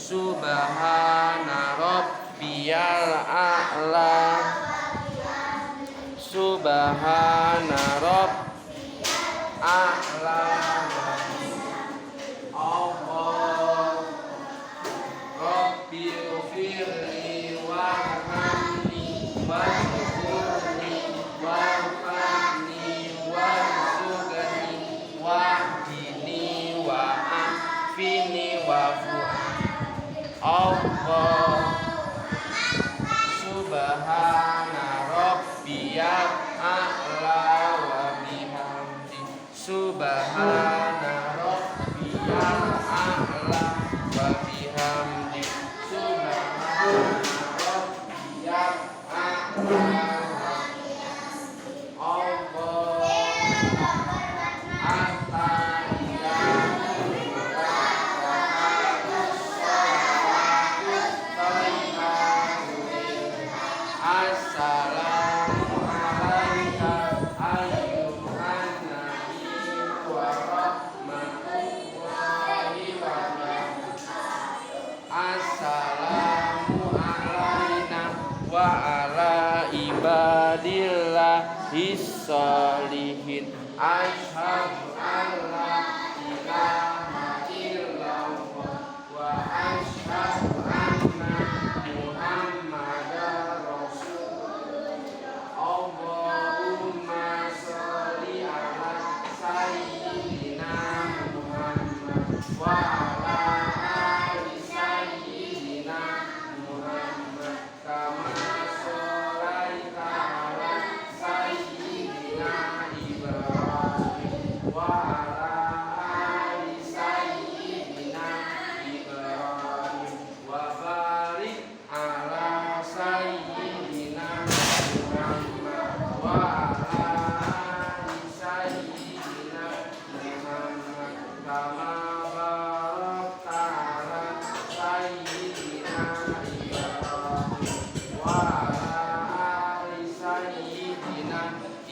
Subhana rabbiyal a'la. Subhana rabbiyal a'la. Allah Rabbil firli warhamni wajburni warfa'ni warzuqni wahdini wa'afini Allah Subhana rabbiyal a'la wa bihamdi. Subhana rabbiyal a'la wa bihamdi. Subhana rabbiyal a'la. Wa ala ibadillahis sholihin. Asyhadu an la ilaha illallah wa asyhadu anna Muhammadar Rasulullah. Allahumma sholli ala sayyidina Muhammad wa ala ali sayyidina Muhammad kama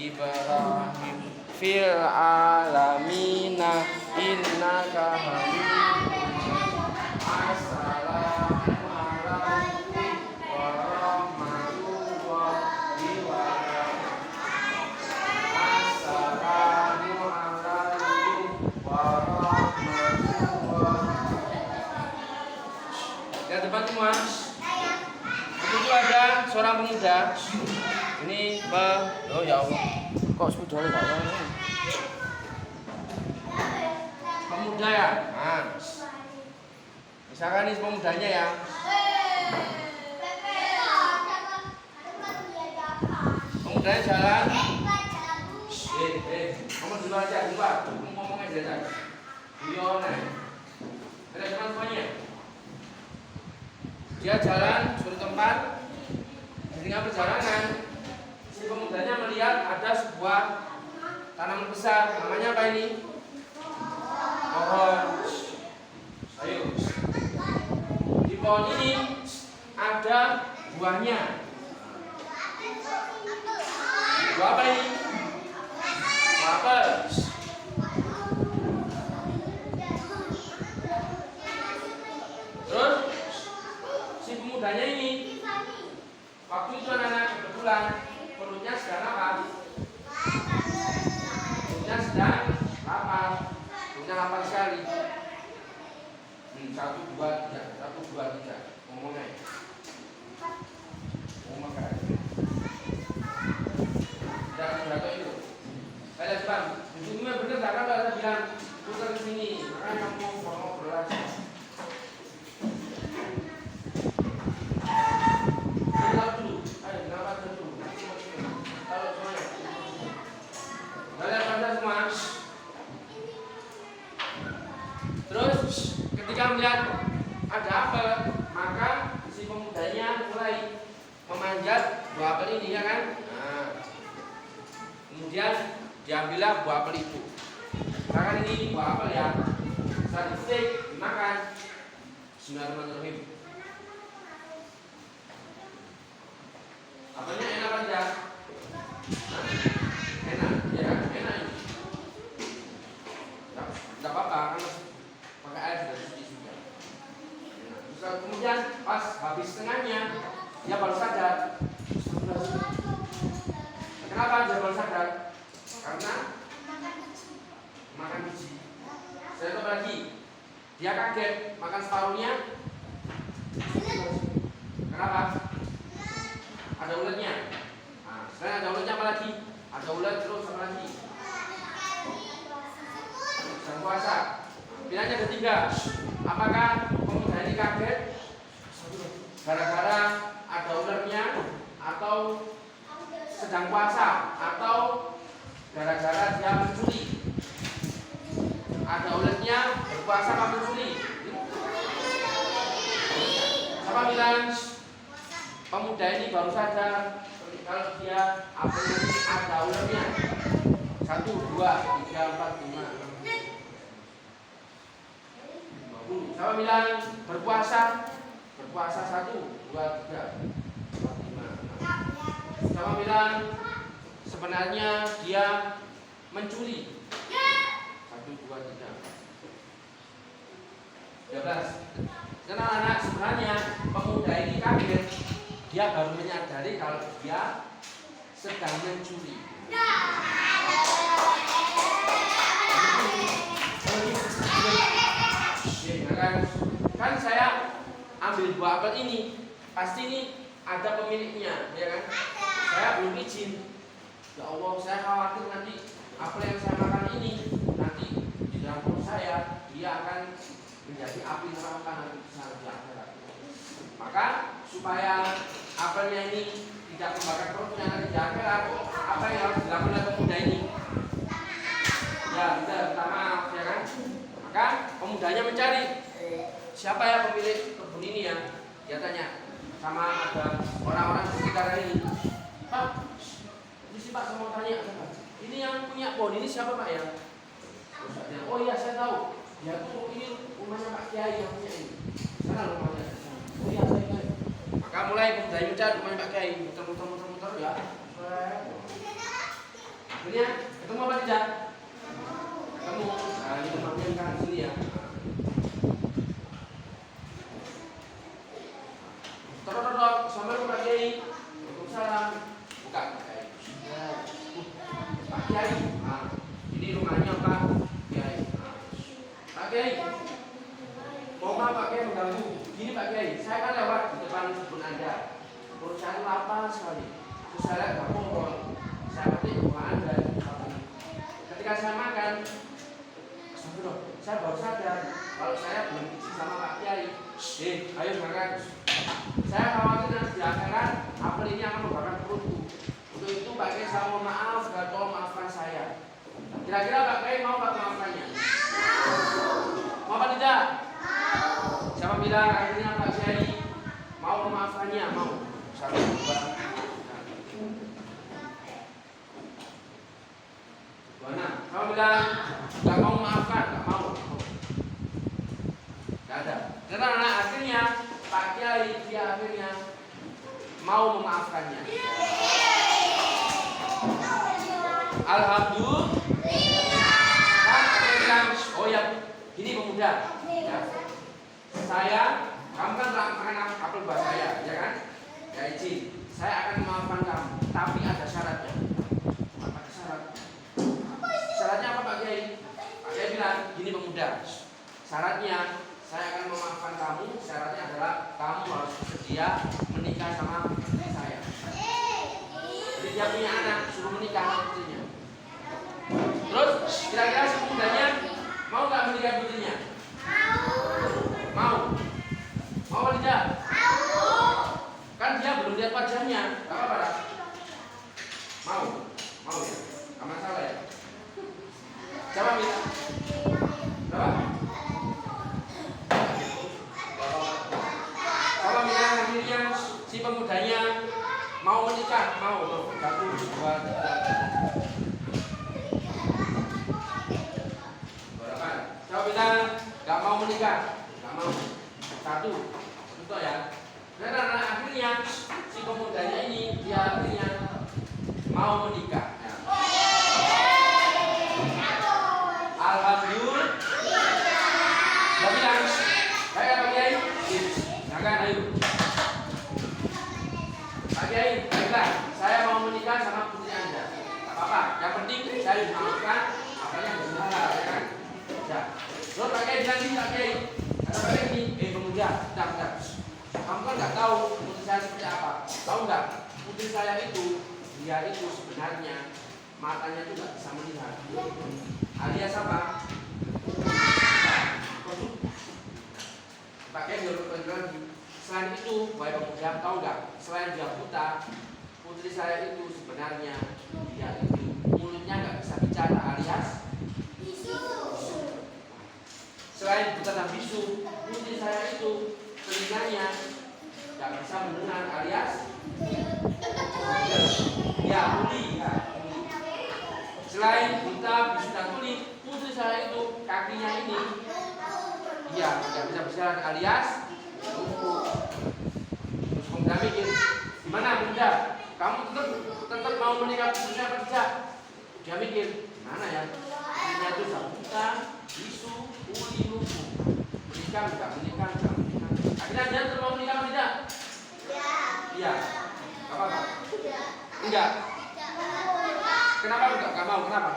Ibrahim fil alamina innaka hamidum. Assalamualaikum semua. Itu ada seorang pemuda. Ini oh ya Allah. Kok sepedanya enggak ada? Pemuda ya. Nah. Misalkan ini pemudanya ya. Pemudanya jalan. Kamu dulu aja, ngomong aja. Biona. Ada semuanya. Dia jalan suatu tempat. Di tengah perjalanan, si pemudanya melihat ada sebuah tanaman besar. Namanya apa ini? Pohon. Ayo. Di pohon ini ada buahnya. Buah apa ini? Buah apel. Terus si pemudanya ini waktu itu anak-anak kebetulan perutnya sedang apa? Perutnya sedang lapar. Perutnya lapar sekali. 1, 2, 3. 1, 2, 3. Ngomongnya. Ngomong kan. Tidak berapa itu. Saya bang, ujungnya bener tak kan ada bilang putar ke sini. Makanya kamu mau berlatih. Terus ketika melihat ada apel, maka si pemudanya mulai memanjat buah apel ini ya kan. Nah, kemudian diambillah buah apel itu. Karena ini buah apel ya, bisa dipetik, dimakan. Bismillahirrahmanirrahim. Apelnya enak aja. Enak, ya enak ini. Tidak apa-apa, kan pakai air sudah cuci sudah. Nah, kemudian pas habis setengahnya, dia baru sadar. Kenapa dia baru sadar? Karena makan biji. Saya tahu lagi, dia kaget makan separuhnya. Kenapa? Ada ulatnya. Nah, selain ada ulatnya apa lagi? Ada ulat terus apa lagi? Sedang puasa. Pilihannya ada 3. Apakah pemuda ini kaget gara-gara ada ularnya, atau sedang puasa, atau gara-gara dia mencuri? Ada ulatnya, berpuasa apa mencuri? Siapa bilang pemuda ini baru sadar kalau dia ada ularnya? 1, 2, 3, 4, 5, 6. Siapa bilang berpuasa? Berpuasa 1, 2, 3, 4, 5, 6. Siapa bilang sebenarnya dia mencuri? 1, 2, 3, 13. Karena anak sebenarnya pemuda ini kaget, dia baru menyadari kalau dia sedang mencuri. Kan saya ambil buah apel ini, pasti ini ada pemiliknya, ya kan? Saya belum izin. Ya Allah, saya khawatir nanti apel yang saya makan ini nanti di dalam perut saya dia akan menjadi api neraka nanti bisa di akhirat. Maka supaya apelnya ini tidak membakar perutnya nanti di akhirat, apa yang harus dilakukan oleh pemuda ini? Ya, kita minta maaf, ya kan? Maka pemudanya mencari siapa ya pemilik kebun ini ya? Dia tanya sama ada orang-orang di sekitar ini. Pak, ini sih Pak, saya mau tanya. Ini yang punya pohon ini siapa Pak ya? Oh iya saya tahu. Ya tuh ini rumahnya Pak Kiai yang punya ini. Sana rumahnya. Oh iya saya tahu. Maka mulai pemudanya mencari rumahnya Pak Kiai. Muter ya. Akhirnya ketemu apa tidak? Ketemu. Nah ini rumahnya yang kanan sini ya. Terus sampai ke Pak Kiai. Waalaikumsalam. Buka Pak Kiai. Pak Kiai. Nah, ini rumahnya Pak Kiai. Pak Kiai. Mau Pak Kiai mengganggu. Gini Pak Kiai, saya kan lewat di depan kebun Anda. Perut saya lapar sekali. Terus saya lihat Bapak ngomong, saya petik bunga Anda. Ketika saya makan, saya baru sadar kalau saya belum izin sama Pak Kiai. Ayo makan. Saya khawatir nanti di akhirat apel ini akan membakar perutku. Untuk itu Pak Kiai saya mohon maaf dan tolong maafkan saya. Kira-kira Pak Kiai mau Pak maafkannya? Mau apa tidak? Siapa bilang akhirnya Pak Kiai mau memaafkannya? Mau. Satu, dua. Mana? Siapa bilang nggak mau memaafkan? Nggak mau. Nggak ada. Karena akhirnya Pak Kiai dia akhirnya mau memaafkannya. Alhamdulillah. Kan bilang, oh ya, ini pemuda. Ya. Kamu kan telah makan apel buah saya, ya kan? Ya izin, saya akan memaafkan kamu, tapi ada syaratnya. Apa syarat? Syaratnya apa Pak Kiai? Pak Kiai bilang, gini pemuda, syaratnya saya akan memaafkan kamu. Syaratnya adalah kamu harus bersedia menikah sama putri saya. Jadi dia punya anak, suruh menikah sama putrinya. Terus kira-kira si pemudanya mau nggak menikah putrinya? Mau. Mau atau tidak? Kan dia belum lihat wajahnya. Gak apa-apa. Mau. Mau ya? Gak masalah ya? Siapa minta? Berapa? Kalau bilang akhirnya si pemudanya mau menikah, mau. Satu, dua, tiga. Berapa? Siapa bilang gak mau menikah? Gak mau. Satu. Contoh ya. Karena akhirnya si pemudanya ini dia akhirnya mau menikah. Ya. Alhamdulillah. Tapi bilang, saya Pak Kiai, silakan ayo. Pak Kiai, baiklah, saya mau menikah sama putri Anda. Tak apa-apa. Yang penting saya dimaafkan apa yang benar, ya kan? Ya. Terus Pak Kiai bilang ini Pak Kiai. Kata Pak Kiai ini, pemuda, bentar. Kamu kan nggak tahu putri saya seperti apa. Tahu nggak? Putri saya itu, dia itu sebenarnya matanya itu nggak bisa melihat. Alias apa? Pakai jalur lagi. Selain itu, wahai pemuda, tahu nggak? Selain dia buta, putri saya itu sebenarnya dia itu mulutnya nggak bisa bicara, alias bisu. Selain buta dan bisu, putri saya itu telinganya nggak bisa mendengar, alias ya tuli. Ya. Selain buta, bisu dan tuli, putri saya itu kakinya ini iya nggak bisa berjalan, alias lumpuh. Terus pemuda mikir, gimana pemuda? Kamu tetap mau menikah putrinya apa tidak? Dia mikir, gimana ya? Putrinya itu sudah buta, bisu, tuli, lumpuh. Menikah. Akhirnya dia tetap mau menikah atau tidak? Iya. Apa? Enggak. Kenapa enggak? Gak mau. Kenapa?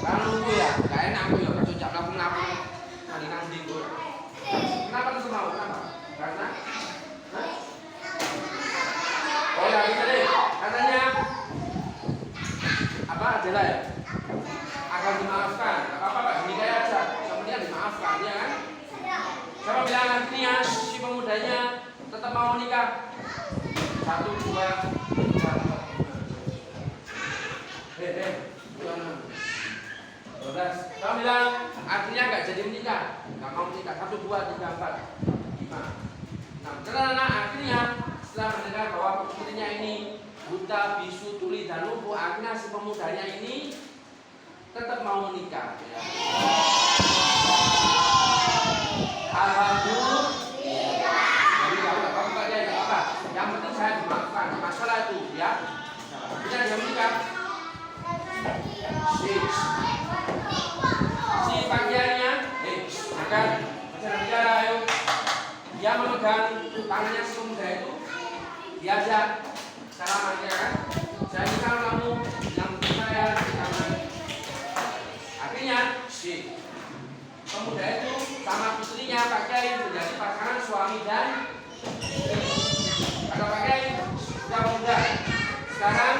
Karena lumpuh ya. Gak enak aku ya. Kalau jak laku. Nang ndi kok. Kenapa tetap mau? Kenapa? Karena oh ya bisa deh. Katanya apa adalah ya? Akan dimaafkan. Gak apa-apa Pak, menikah aja. Sebenarnya dimaafkan ya kan? Siapa bilang akhirnya si pemudanya tetap mau menikah? 1, 2, 3. Siapa bilang akhirnya nggak jadi menikah? Nggak mau menikah. 1, 2, 3, 4, 5, 6. Karena akhirnya setelah mendengar bahwa putrinya ini buta, bisu, tuli dan lumpuh, akhirnya si pemudanya ini tetap mau menikah. Ya. Alhamdulillah. Jadi nggak apa-apa Pak Kiai, nggak apa-apa. Yang penting saya dimaafkan. Masalah itu ya. Akhirnya dia menikah. Si Pak Kiainya, makan, macam bicara ayo. Dia memegang tangannya si pemuda itu, diajak salaman ya kan. Saya kenal kamu, yang saya tangan. Akhirnya si pemuda itu sama putri suami dan kata pakai sudah muda. Sekarang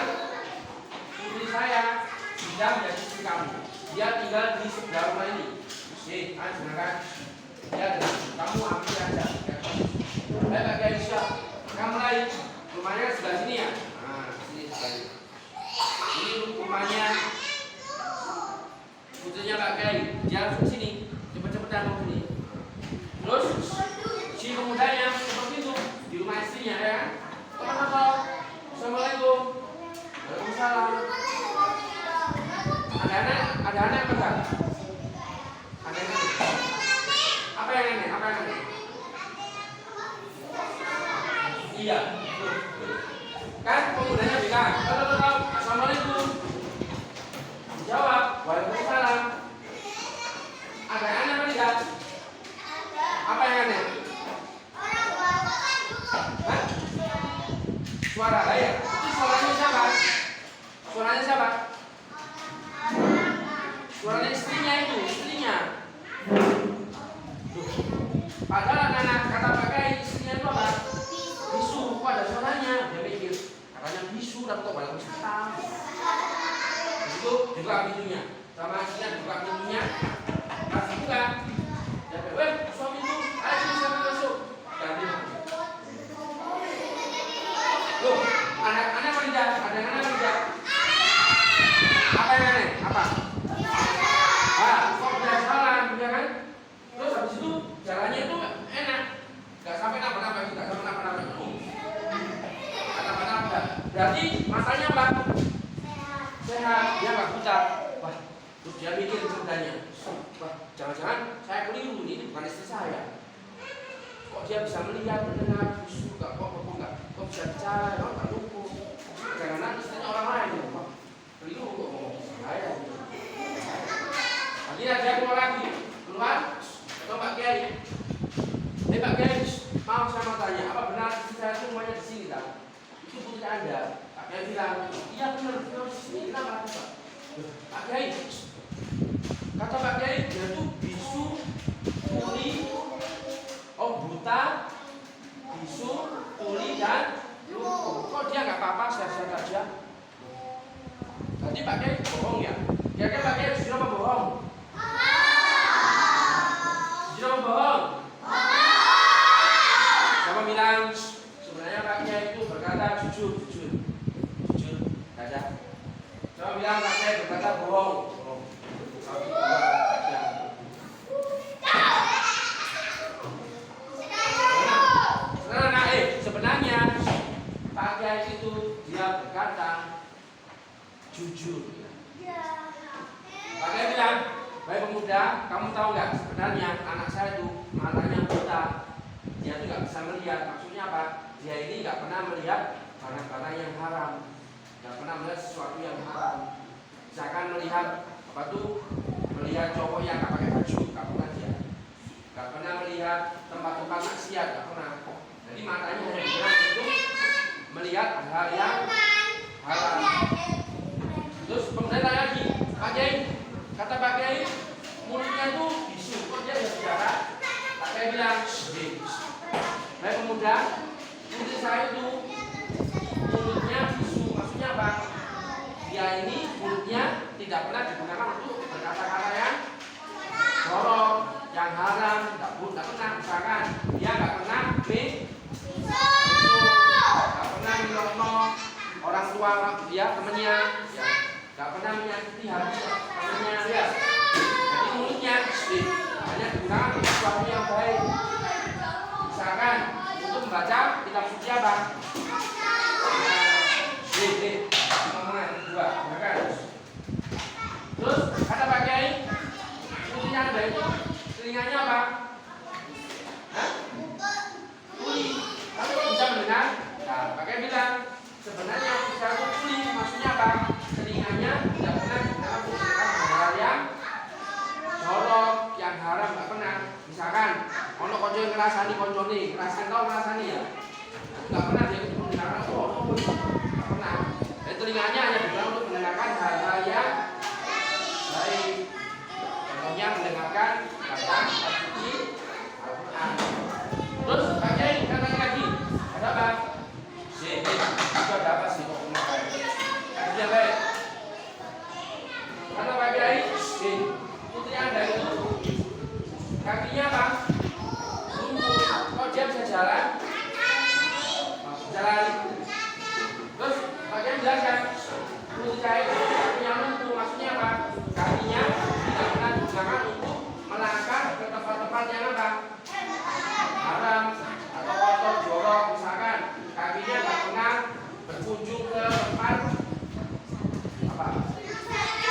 putri saya sudah menjadi istri kamu. Dia tinggal di sebelah rumah ini. Silakan. Ya, kamu ambil aja. Baik, Pak Kiai, siap. Kamu mulai. Rumahnya sebelah sini ya. Nah, sini sebelah ini. Ini rumahnya putrinya Pak Kiai. Dia langsung sini. Cepet-cepetan mau sini. Terus si pemudanya seperti itu di rumah istrinya ya kan. Teman-teman, assalamualaikum. Waalaikumsalam. Ada anak apa enggak? Ada anak. Apa yang aneh? Apa yang aneh? Iya. Kan pemudanya bilang, assalamualaikum. Jawab, waalaikumsalam. Ada anak apa tidak? Apa yang aneh? Hah? Suara saya. Itu suaranya siapa? Suaranya siapa? Suaranya istrinya itu, istrinya. Padahal anak kata pakai istrinya itu apa? Bisu. Kok ada suaranya? Dia mikir, katanya bisu dan kok banyak setan. Itu buka pintunya. Sama istrinya buka pintunya. Pas buka. Dia bilang, suami itu, ayo sini siapa masuk. Ganti. Loh, anak-anak kerja, ada anak kerja. Apa yang aneh? Apa? Kok udah jalan, ya kan? Terus habis itu jalannya itu enak, nggak sampai nabrak-nabrak kita, nggak sampai nabrak-nabrak. Nabrak-nabrak. Berarti matanya apa? Sehat, dia nggak buta. Wah, terus dia mikir sebenarnya, wah, jangan-jangan saya keliru ini bukan istri saya. Kok dia bisa melihat, mendengar, bisu, kok bisa bicara, nggak lupa. Karena istrinya orang lain, kok keliru kok ngomong saya. Akhirnya dia keluar lagi, atau Pak Kiai. Pak Kiai, mau saya mau tanya, apa benar istri saya itu rumahnya di sini kan? Itu putri Anda. Pak Kiai bilang, iya benar, di sini. Kenapa Pak? Pak Kiai, kata Pak Kiai, dia itu bisu, tuli, buta, bisu, tuli dan lumpuh. Kok dia nggak apa-apa, sehat-sehat aja? Tadi Pak Kiai bohong ya? Kira-kira Pak Kiai jujur apa bohong? Jujur apa bohong? Siapa bilang sebenarnya Pak Kiai itu berkata jujur. Ada. Siapa bilang Pak Kiai berkata bohong? Sebenarnya Pak Kiai itu dia berkata jujur. Pak Kiai bilang, baik pemuda, kamu tahu nggak sebenarnya anak saya itu matanya buta, dia itu nggak bisa melihat. Maksudnya apa? Dia ini nggak pernah melihat barang-barang yang haram, nggak pernah melihat sesuatu yang haram. Misalkan melihat apa tuh? Melihat cowok yang nggak pakai baju, nggak pernah dia. Nggak pernah melihat tempat-tempat maksiat, nggak pernah. Jadi matanya hanya digunakan untuk melihat hal yang haram. Terus kemudian tanya lagi, Pak Kiai, kata Pak Kiai, mulutnya itu bisu, kok dia bisa bicara? Pak Kiai bilang, baik pemuda, putri saya itu mulutnya bisu, maksudnya apa? Dia ini mulutnya tidak pernah digunakan untuk berkata-kata yang jorok, yang haram, tidak pernah. Misalkan dia nggak pernah nggak pernah menolong orang tua dia temannya, ya, nggak pernah menyakiti hati temannya, ya. Jadi mulutnya hanya digunakan untuk sesuatu yang baik. Misalkan untuk membaca kitab suci apa? Dua, kan? Terus kata Pak Kiai, putrinya Anda itu telinganya apa? Hah? Tuli. Tapi kok bisa mendengar? Nah, Pak Kiai bilang sebenarnya bisa tuli, maksudnya apa? Telinganya tidak pernah digunakan untuk hal yang jorok, yang haram, nggak pernah. Misalkan, ono konco yang ngerasani konco nih, ngerasani ya. Nggak pernah dia mendengarkan nggak pernah. Dan telinganya hanya digunakan untuk mendengarkan hal-hal yang baik. Contohnya mendengarkan kata suci Al-Quran. Terus dijahit.